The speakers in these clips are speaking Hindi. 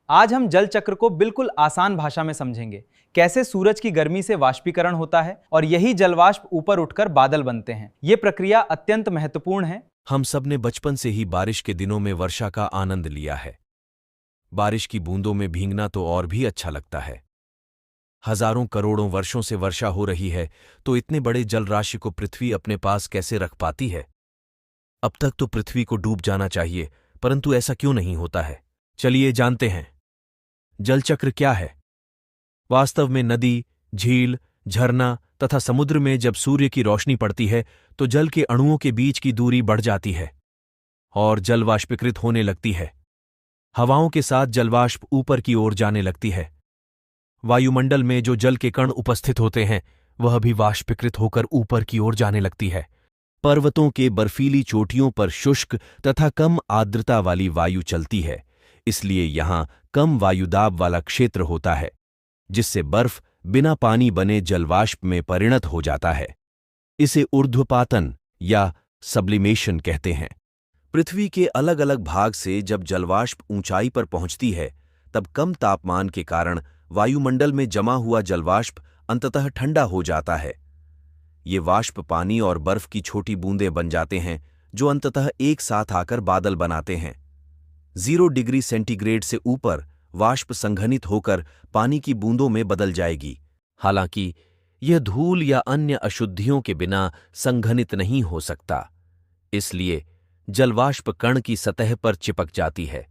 आज हम जल चक्र को बिल्कुल आसान भाषा में समझेंगे। कैसे सूरज की गर्मी से वाष्पीकरण होता है और यही जलवाष्प ऊपर उठकर बादल बनते हैं। ये प्रक्रिया अत्यंत महत्वपूर्ण है। हम सब ने बचपन से ही बारिश के दिनों में वर्षा का आनंद लिया है। बारिश की बूंदों में भीगना तो और भी अच्छा लगता है। हजारों करोड़ों वर्षों से वर्षा हो रही है, तो इतने बड़े जल राशि को पृथ्वी अपने पास कैसे रख पाती है? अब तक तो पृथ्वी को डूब जाना चाहिए, परंतु ऐसा क्यों नहीं होता है? चलिए जानते हैं। जलचक्र क्या है? वास्तव में नदी, झील, झरना तथा समुद्र में जब सूर्य की रोशनी पड़ती है तो जल के अणुओं के बीच की दूरी बढ़ जाती है और जल वाष्पीकृत होने लगती है। हवाओं के साथ जलवाष्प ऊपर की ओर जाने लगती है। वायुमंडल में जो जल के कण उपस्थित होते हैं वह भी वाष्पीकृत होकर ऊपर की ओर जाने लगती है। पर्वतों के बर्फीली चोटियों पर शुष्क तथा कम आर्द्रता वाली वायु चलती है, इसलिए यहां कम वायुदाब वाला क्षेत्र होता है, जिससे बर्फ बिना पानी बने जलवाष्प में परिणत हो जाता है। इसे ऊर्ध्वपातन या सब्लिमेशन कहते हैं। पृथ्वी के अलग अलग भाग से जब जलवाष्प ऊंचाई पर पहुंचती है, तब कम तापमान के कारण वायुमंडल में जमा हुआ जलवाष्प अंततः ठंडा हो जाता है। ये वाष्प पानी और बर्फ की छोटी बूंदें बन जाते हैं, जो अंततः एक साथ आकर बादल बनाते हैं। 0 डिग्री सेंटीग्रेड से ऊपर वाष्प संघनित होकर पानी की बूंदों में बदल जाएगी। हालांकि यह धूल या अन्य अशुद्धियों के बिना संघनित नहीं हो सकता, इसलिए जलवाष्प कण की सतह पर चिपक जाती है।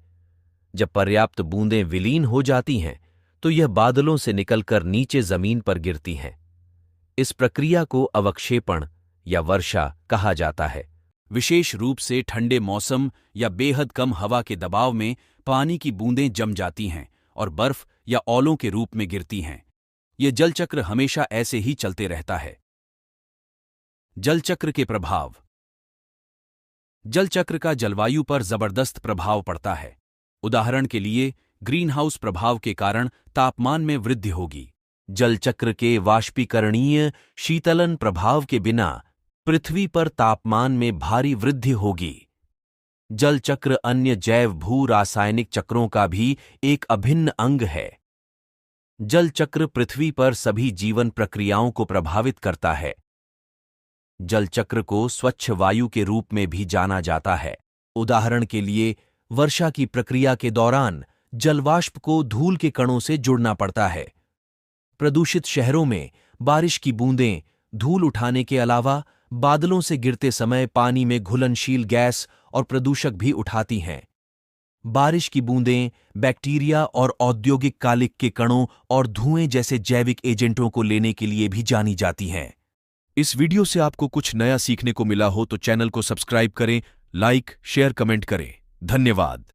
जब पर्याप्त बूंदें विलीन हो जाती हैं, तो यह बादलों से निकलकर नीचे जमीन पर गिरती हैं। इस प्रक्रिया को अवक्षेपण या वर्षा कहा जाता है। विशेष रूप से ठंडे मौसम या बेहद कम हवा के दबाव में पानी की बूंदें जम जाती हैं और बर्फ या ओलों के रूप में गिरती हैं। यह जलचक्र हमेशा ऐसे ही चलते रहता है। जलचक्र के प्रभाव। जलचक्र का जलवायु पर जबरदस्त प्रभाव पड़ता है। उदाहरण के लिए, ग्रीनहाउस प्रभाव के कारण तापमान में वृद्धि होगी। जलचक्र के वाष्पीकरणीय शीतलन प्रभाव के बिना पृथ्वी पर तापमान में भारी वृद्धि होगी। जलचक्र अन्य जैव भू रासायनिक चक्रों का भी एक अभिन्न अंग है। जलचक्र पृथ्वी पर सभी जीवन प्रक्रियाओं को प्रभावित करता है। जलचक्र को स्वच्छ वायु के रूप में भी जाना जाता है। उदाहरण के लिए, वर्षा की प्रक्रिया के दौरान जलवाष्प को धूल के कणों से जुड़ना पड़ता है। प्रदूषित शहरों में बारिश की बूंदें धूल उठाने के अलावा बादलों से गिरते समय पानी में घुलनशील गैस और प्रदूषक भी उठाती हैं। बारिश की बूंदें बैक्टीरिया और औद्योगिक कालिक के कणों और धुएं जैसे जैविक एजेंटों को लेने के लिए भी जानी जाती हैं। इस वीडियो से आपको कुछ नया सीखने को मिला हो तो चैनल को सब्सक्राइब करें, लाइक, शेयर, कमेंट करें। धन्यवाद।